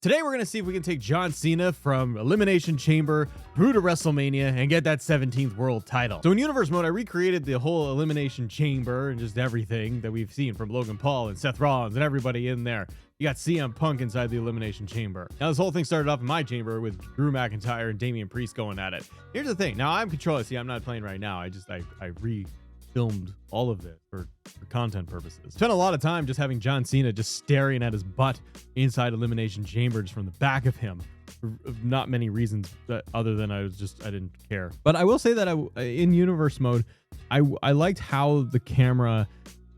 Today we're going to see if we can take John Cena from Elimination Chamber through to WrestleMania and get that 17th world title. So in Universe Mode, I recreated the whole Elimination Chamber and just everything that we've seen from Logan Paul and Seth Rollins and everybody in there. You got CM Punk inside the Elimination Chamber. Now this whole thing started off in my chamber with Drew McIntyre and Damian Priest going at it. Here's the thing. Now I'm controlling. See, I'm not playing right now. I re-filmed all of this for content purposes. Spent a lot of time just having John Cena just staring at his butt inside Elimination Chamber just from the back of him. For not many reasons other than I didn't care. But I will say that in Universe Mode, I liked how the camera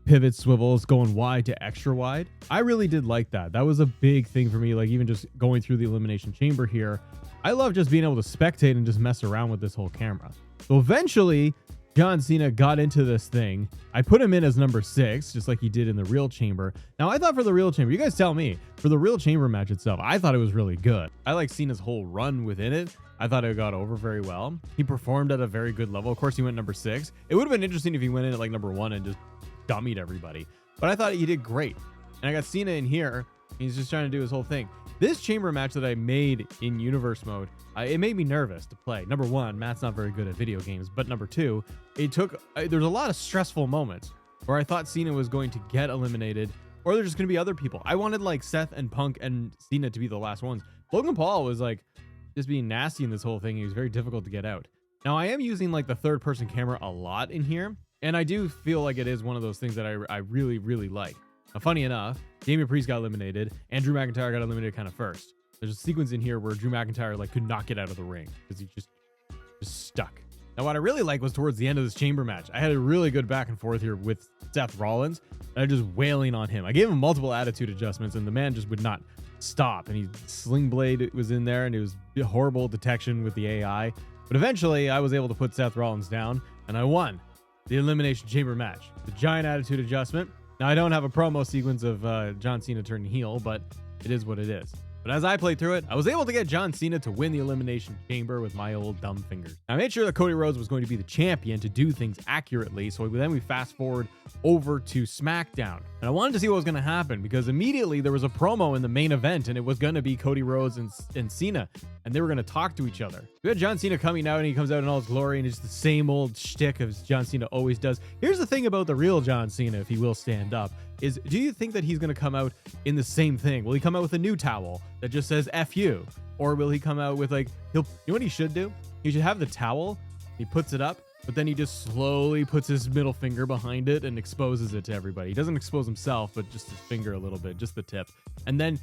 pivot swivels going wide to extra wide. I really did like that. That was a big thing for me. Like even just going through the Elimination Chamber here, I love just being able to spectate and just mess around with this whole camera. So eventually John Cena got into this thing. I put him in as number 6, just like he did in the real chamber. Now I thought for the real chamber, you guys tell me, for the real chamber match itself, I thought it was really good. I like Cena's whole run within it. I thought it got over very well. He performed at a very good level. Of course, he went number 6. It would have been interesting if he went in at like number 1 and just dummied everybody. But I thought he did great. And I got Cena in here. He's just trying to do his whole thing. This chamber match that I made in Universe Mode, it made me nervous to play. Number 1, Matt's not very good at video games. But number 2, there's a lot of stressful moments where I thought Cena was going to get eliminated, or there's just going to be other people. I wanted like Seth and Punk and Cena to be the last ones. Logan Paul was like just being nasty in this whole thing. He was very difficult to get out. Now I am using like the third person camera a lot in here, and I do feel like it is one of those things that I really, really like. Now, funny enough, Damian Priest got eliminated and Drew McIntyre got eliminated kind of first. There's a sequence in here where Drew McIntyre like could not get out of the ring because he just stuck. Now, what I really like was towards the end of this chamber match, I had a really good back and forth here with Seth Rollins, and I'm just wailing on him. I gave him multiple attitude adjustments, and the man just would not stop. And he Sling Blade was in there, and it was horrible detection with the AI. But eventually, I was able to put Seth Rollins down, and I won the Elimination Chamber match. The giant attitude adjustment. Now, I don't have a promo sequence of John Cena turning heel, but it is what it is. But as I played through it, I was able to get John Cena to win the Elimination Chamber with my old dumb fingers. I made sure that Cody Rhodes was going to be the champion to do things accurately, so then we fast forward over to SmackDown. And I wanted to see what was going to happen because immediately there was a promo in the main event, and it was going to be Cody Rhodes and Cena, and they were going to talk to each other. We had John Cena coming out, and he comes out in all his glory, and it's the same old shtick as John Cena always does. Here's the thing about the real John Cena, if he will stand up, is do you think that he's going to come out in the same thing? Will he come out with a new towel that just says F you? Or will he come out with like, you know what he should do? He should have the towel, he puts it up, but then he just slowly puts his middle finger behind it and exposes it to everybody. He doesn't expose himself, but just his finger a little bit, just the tip. And then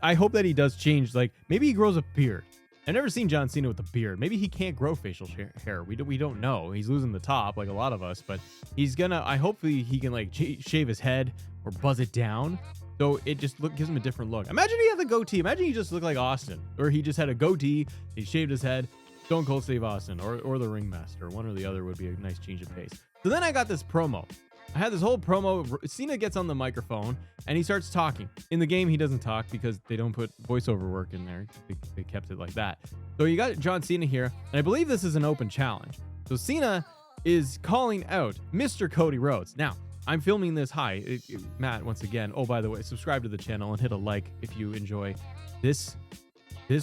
I hope that he does change, like maybe he grows a beard. I've never seen John Cena with a beard. Maybe he can't grow facial hair. We don't know. He's losing the top like a lot of us, but he's gonna, hopefully he can like shave his head or buzz it down. So it just gives him a different look. Imagine he had the goatee. Imagine he just looked like Austin, or he just had a goatee, he shaved his head. Stone Cold Steve Austin or the Ringmaster. One or the other would be a nice change of pace. So then I got this promo. I had this whole promo. Cena gets on the microphone and he starts talking. In the game, he doesn't talk because they don't put voiceover work in there. They kept it like that. So you got John Cena here, and I believe this is an open challenge. So Cena is calling out Mr. Cody Rhodes. Now, I'm filming this. Hi, Matt, once again. Oh, by the way, subscribe to the channel and hit a like if you enjoy this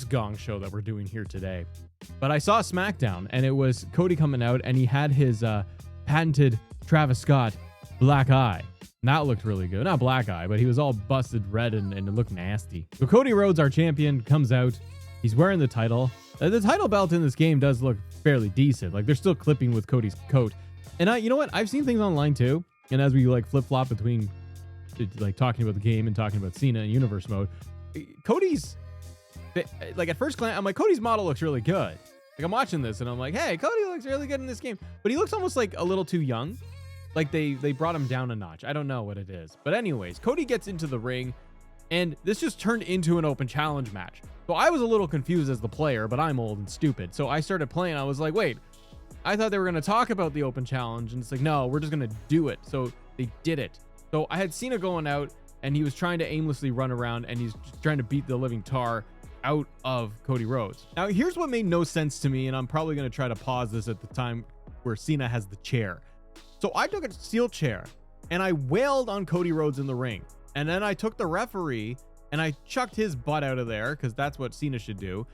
gong show that we're doing here today. But I saw SmackDown, and it was Cody coming out, and he had his patented Travis Scott black eye. And that looked really good. Not black eye, but he was all busted red, and it looked nasty. So Cody Rhodes, our champion, comes out. He's wearing the title. The title belt in this game does look fairly decent. Like, they're still clipping with Cody's coat. And you know what? I've seen things online, too. And as we, like, flip-flop between, like, talking about the game and talking about Cena in Universe Mode, Cody's... like at first glance, I'm like, Cody's model looks really good. Like I'm watching this and I'm like, hey, Cody looks really good in this game, but he looks almost like a little too young. Like they brought him down a notch. I don't know what it is, but anyways, Cody gets into the ring and this just turned into an open challenge match. So I was a little confused as the player, but I'm old and stupid. So I started playing. I was like, wait, I thought they were going to talk about the open challenge, and it's like, no, we're just going to do it. So they did it. So I had Cena going out and he was trying to aimlessly run around and he's just trying to beat the living tar out of Cody Rhodes. Now, here's what made no sense to me, and I'm probably going to try to pause this at the time where Cena has the chair. So I took a steel chair and I wailed on Cody Rhodes in the ring. And then I took the referee and I chucked his butt out of there because that's what Cena should do.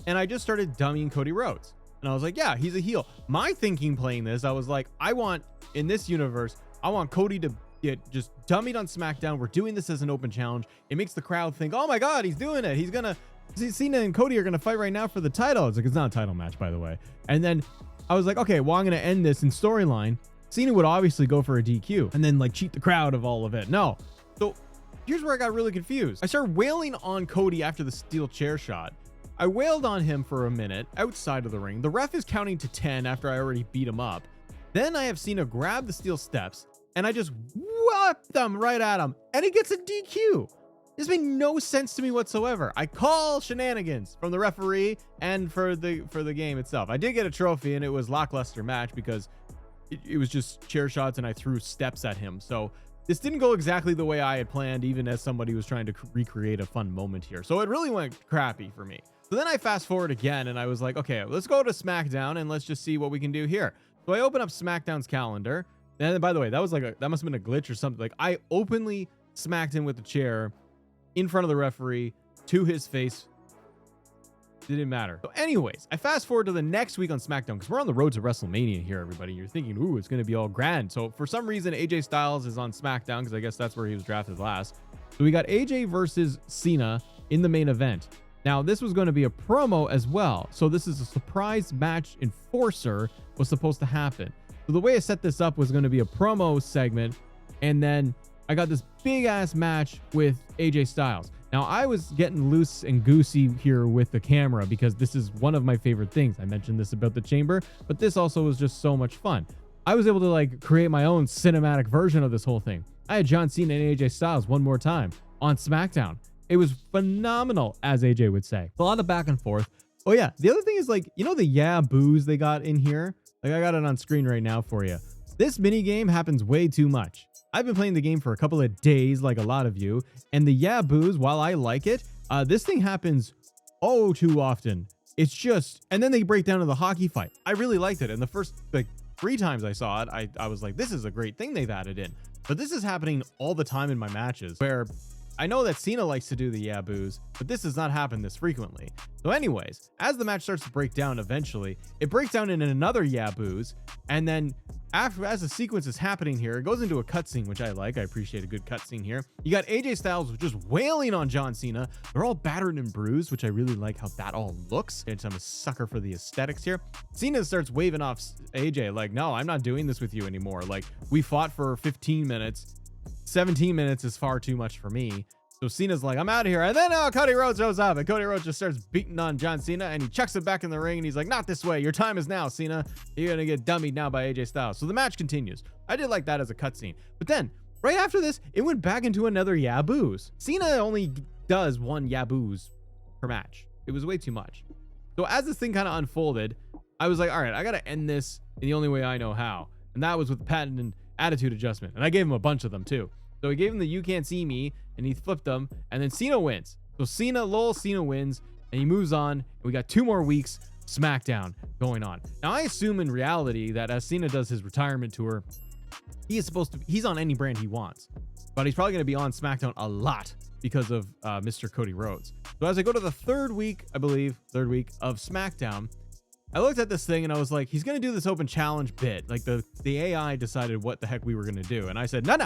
And I just started dummying Cody Rhodes. And I was like, yeah, he's a heel. My thinking playing this, I was like, in this universe, I want Cody to get just dummied on SmackDown. We're doing this as an open challenge. It makes the crowd think, oh my God, he's doing it. Cena and Cody are going to fight right now for the title. It's like, it's not a title match, by the way. And then I was like, okay, well, I'm going to end this in storyline. Cena would obviously go for a DQ and then like cheat the crowd of all of it. No. So here's where I got really confused. I started wailing on Cody after the steel chair shot. I wailed on him for a minute outside of the ring. The ref is counting to 10 after I already beat him up. Then I have Cena grab the steel steps and I just whacked them right at him and he gets a DQ. This made no sense to me whatsoever. I call shenanigans from the referee and for the game itself. I did get a trophy and it was lackluster match because it was just chair shots and I threw steps at him. So this didn't go exactly the way I had planned, even as somebody was trying to recreate a fun moment here. So it really went crappy for me. So then I fast forward again and I was like, okay, let's go to SmackDown and let's just see what we can do here. So I open up SmackDown's calendar. And by the way, that must have been a glitch or something. Like I openly smacked him with the chair in front of the referee to his face. It didn't matter. So anyways, I fast forward to the next week on SmackDown because we're on the road to WrestleMania here, everybody. You're thinking, ooh, it's going to be all grand. So for some reason, AJ Styles is on SmackDown because I guess that's where he was drafted last. So we got AJ versus Cena in the main event. Now, this was going to be a promo as well. So this is a surprise match enforcer was supposed to happen. So the way I set this up was going to be a promo segment. And then I got this big ass match with AJ Styles. Now, I was getting loose and goosey here with the camera because this is one of my favorite things. I mentioned this about the chamber, but this also was just so much fun. I was able to like create my own cinematic version of this whole thing. I had John Cena and AJ Styles one more time on SmackDown. It was phenomenal, as AJ would say. A lot of back and forth. Oh yeah, the other thing is like, you know the yeah boos they got in here? Like I got it on screen right now for you. This mini game happens way too much. I've been playing the game for a couple of days like a lot of you, and the yeah boos, while I like it, this thing happens oh too often. It's just, and then they break down to the hockey fight. I really liked it, and the first like 3 times I saw it, I was like, this is a great thing they've added in. But this is happening all the time in my matches where I know that Cena likes to do the yeah boos, but this does not happen this frequently. So anyways, as the match starts to break down eventually, it breaks down in another yeah boos, and then as the sequence is happening here, it goes into a cutscene, which I like. I appreciate a good cutscene here. You got AJ Styles just wailing on John Cena. They're all battered and bruised, which I really like how that all looks. And I'm a sucker for the aesthetics here. Cena starts waving off AJ like, no, I'm not doing this with you anymore. Like, we fought for 15 minutes. 17 minutes is far too much for me. So Cena's like, I'm out of here. And then Cody Rhodes shows up, and Cody Rhodes just starts beating on John Cena, and he chucks it back in the ring, and he's like, not this way. Your time is now, Cena. You're going to get dummied now by AJ Styles. So the match continues. I did like that as a cutscene. But then, right after this, it went back into another yaboos. Cena only does one yaboos per match. It was way too much. So as this thing kind of unfolded, I was like, all right, I got to end this in the only way I know how. And that was with the patented attitude adjustment. And I gave him a bunch of them too. So he gave him the you can't see me, and he flipped them, and then Cena wins. So Cena wins, and he moves on, and we got 2 more weeks SmackDown going on. Now I assume in reality that as Cena does his retirement tour, he's on any brand he wants, but he's probably going to be on SmackDown a lot because of Mr. Cody Rhodes. So as I go to the third week of SmackDown, I looked at this thing and I was like, he's going to do this open challenge bit. Like the AI decided what the heck we were going to do. And I said, no.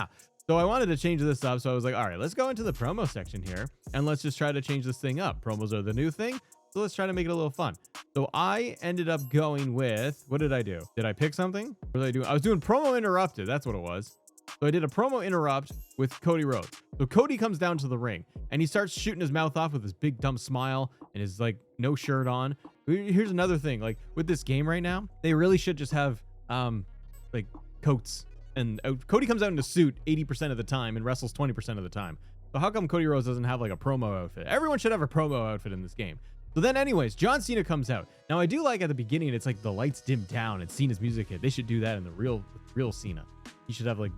So I wanted to change this up. So I was like, all right, let's go into the promo section here and let's just try to change this thing up. Promos are the new thing. So let's try to make it a little fun. So I ended up going with, what did I do? Did I pick something? What did I do? I was doing promo interrupted. That's what it was. So I did a promo interrupt with Cody Rhodes. So Cody comes down to the ring and he starts shooting his mouth off with his big dumb smile and his like no shirt on. Here's another thing, like with this game right now, they really should just have like coats. And Cody comes out in a suit 80% of the time and wrestles 20% of the time. So how come Cody Rhodes doesn't have like a promo outfit? Everyone should have a promo outfit in this game. So then anyways, John Cena comes out. Now I do like at the beginning, it's like the lights dim down and Cena's music hit. They should do that in the real Cena. He should have like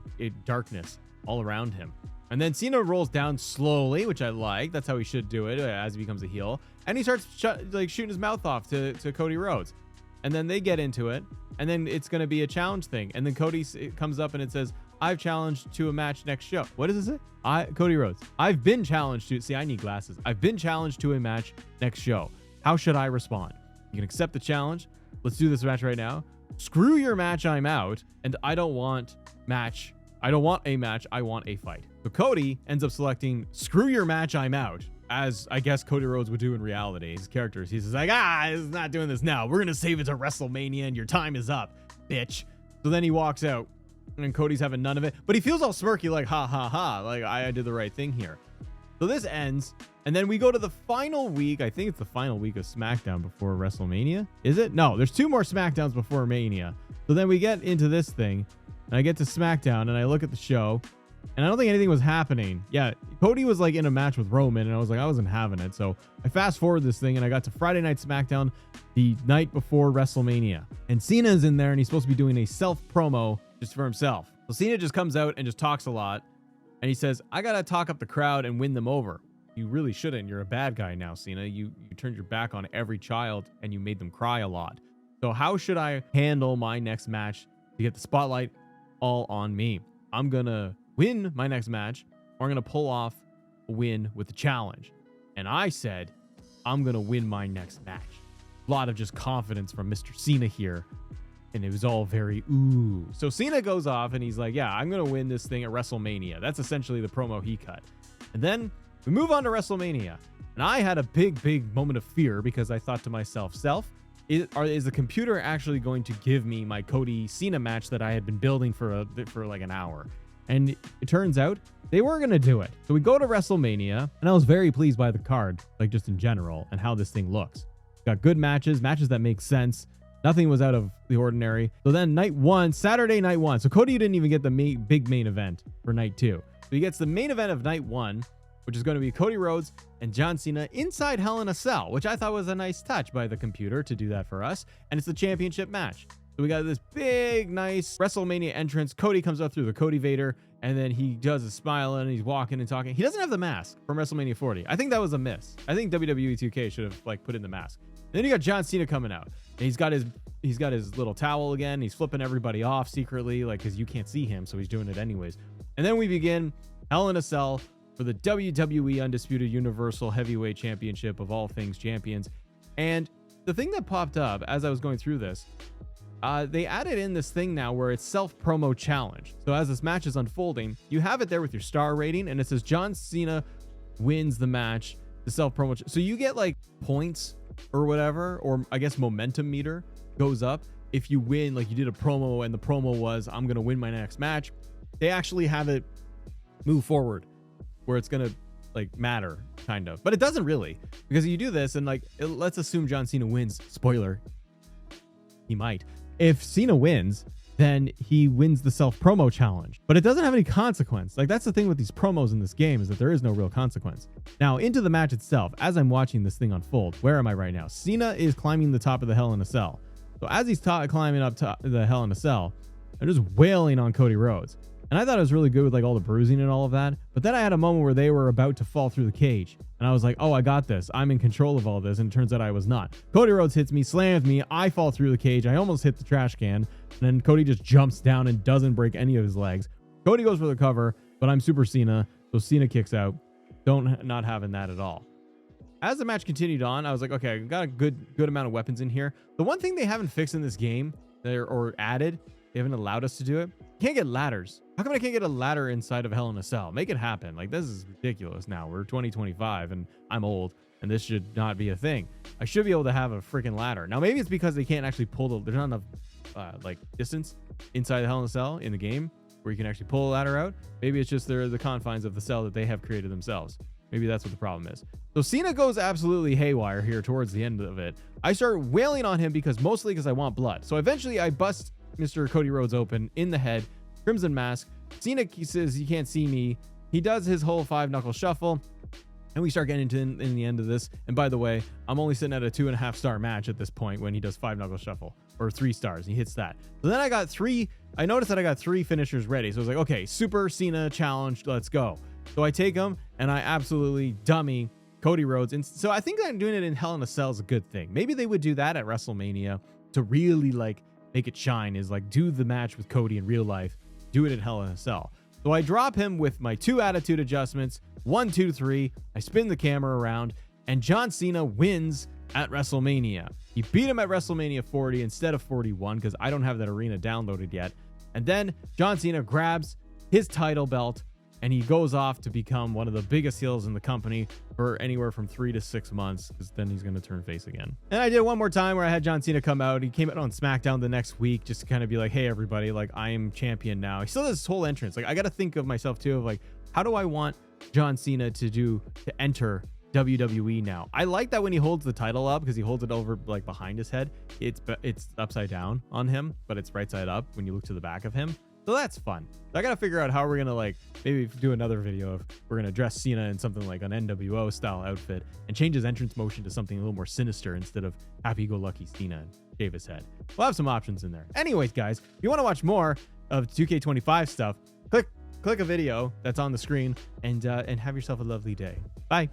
darkness all around him. And then Cena rolls down slowly, which I like. That's how he should do it as he becomes a heel. And he starts shooting his mouth off to Cody Rhodes. And then they get into it. And then it's going to be a challenge thing. And then Cody comes up and it says, I've challenged to a match next show. What does it say? Cody Rhodes. I've been challenged to, see, I need glasses. I've been challenged to a match next show. How should I respond? You can accept the challenge. Let's do this match right now. Screw your match, I'm out. And I don't want a match. I want a fight. So Cody ends up selecting screw your match, I'm out. As I guess Cody Rhodes would do in reality. His characters, he's just like, he's not doing this now. We're going to save it to WrestleMania and your time is up, bitch. So then he walks out and Cody's having none of it. But he feels all smirky like, ha, ha, ha. Like, I did the right thing here. So this ends. And then we go to the final week. I think it's the final week of SmackDown before WrestleMania. Is it? No, there's 2 more SmackDowns before Mania. So then we get into this thing. And I get to SmackDown and I look at the show. And I don't think anything was happening. Yeah, Cody was like in a match with Roman, and I was like, I wasn't having it. So I fast forward this thing, and I got to Friday Night SmackDown the night before WrestleMania. And Cena's in there, and he's supposed to be doing a self-promo just for himself. So Cena just comes out and just talks a lot. And he says, I got to talk up the crowd and win them over. You really shouldn't. You're a bad guy now, Cena. You turned your back on every child, and you made them cry a lot. So how should I handle my next match to get the spotlight all on me? I'm going to win my next match, or I'm going to pull off a win with the challenge. And I said, I'm going to win my next match. A lot of just confidence from Mr. Cena here. And it was all very, ooh. So Cena goes off and he's like, yeah, I'm going to win this thing at WrestleMania. That's essentially the promo he cut. And then we move on to WrestleMania. And I had a big moment of fear because I thought to myself, is the computer actually going to give me my Cody Cena match that I had been building for like an hour? And it turns out they were going to do it. So we go to WrestleMania, and I was very pleased by the card, like just in general, and how this thing looks. Got good matches that make sense. Nothing was out of the ordinary. So then night 1, Saturday night 1. So Cody didn't even get the big main event for night 2. So he gets the main event of night 1, which is going to be Cody Rhodes and John Cena inside Hell in a Cell, which I thought was a nice touch by the computer to do that for us. And it's the championship match. So we got this big, nice WrestleMania entrance. Cody comes up through the Cody Vader, and then he does a smile and he's walking and talking. He doesn't have the mask from WrestleMania 40. I think that was a miss. I think WWE 2K should have like put in the mask. Then you got John Cena coming out. And he's got his little towel again. He's flipping everybody off secretly, like, because you can't see him, so he's doing it anyways. And then we begin Hell in a Cell for the WWE Undisputed Universal Heavyweight Championship of all things champions. And the thing that popped up as I was going through this, they added in this thing now where it's self-promo challenge. So as this match is unfolding, you have it there with your star rating, and it says John Cena wins the match, the self-promo. So you get like points or whatever, or I guess momentum meter goes up if you win, like you did a promo and the promo was, I'm going to win my next match. They actually have it move forward where it's going to like matter kind of, but it doesn't really, because you do this and like, let's assume John Cena wins. Spoiler. He might. If Cena wins, then he wins the self-promo challenge. But it doesn't have any consequence. Like, that's the thing with these promos in this game, is that there is no real consequence. Now, into the match itself, as I'm watching this thing unfold, where am I right now? Cena is climbing the top of the Hell in a Cell. So as he's climbing up to the Hell in a Cell, they're just wailing on Cody Rhodes. And I thought it was really good with like all the bruising and all of that. But then I had a moment where they were about to fall through the cage. And I was like, oh, I got this. I'm in control of all this. And it turns out I was not. Cody Rhodes hits me, slams me. I fall through the cage. I almost hit the trash can. And then Cody just jumps down and doesn't break any of his legs. Cody goes for the cover, but I'm Super Cena. So Cena kicks out. Not having that at all. As the match continued on, I was like, okay, I got a good amount of weapons in here. The one thing they haven't fixed in this game or added, they haven't allowed us to do it. You can't get ladders. How come I can't get a ladder inside of Hell in a Cell? Make it happen. Like, this is ridiculous now. We're 2025 and I'm old and this should not be a thing. I should be able to have a freaking ladder. Now, maybe it's because they can't actually there's not enough like distance inside the Hell in a Cell in the game where you can actually pull a ladder out. Maybe it's just the confines of the cell that they have created themselves. Maybe that's what the problem is. So Cena goes absolutely haywire here towards the end of it. I start wailing on him mostly because I want blood. So eventually I bust Mr. Cody Rhodes open in the head, Crimson Mask. Cena says he can't see me. He does his whole 5-knuckle shuffle, and we start getting into in the end of this. And by the way, I'm only sitting at a 2.5 star match at this point when he does 5-knuckle shuffle, or 3 stars. He hits that. So then I noticed that I got 3 finishers ready. So I was like, okay, Super Cena challenge, let's go. So I take him and I absolutely dummy Cody Rhodes. And so I think that doing it in Hell in a Cell is a good thing. Maybe they would do that at WrestleMania to really like make it shine, is like do the match with Cody in real life do it in Hell in a Cell. So I drop him with my 2 attitude adjustments, 1, 2, 3. I spin the camera around, and John Cena wins at WrestleMania. He beat him at WrestleMania 40 instead of 41 because I don't have that arena downloaded yet. And then John Cena grabs his title belt and he goes off to become one of the biggest heels in the company for anywhere from 3 to 6 months, because then he's going to turn face again. And I did one more time where I had John Cena come out. He came out on SmackDown the next week just to kind of be like, hey, everybody, like, I am champion now. He still has this whole entrance. Like, I got to think of myself too of like, how do I want John Cena to enter WWE now? I like that when he holds the title up, because he holds it over like behind his head. It's upside down on him, but it's right side up when you look to the back of him. So that's fun. So I got to figure out how we're going to like maybe do another video of we're going to dress Cena in something like an NWO style outfit and change his entrance motion to something a little more sinister instead of happy-go-lucky Cena and shave his head. We'll have some options in there. Anyways, guys, if you want to watch more of 2K25 stuff, click a video that's on the screen and have yourself a lovely day. Bye.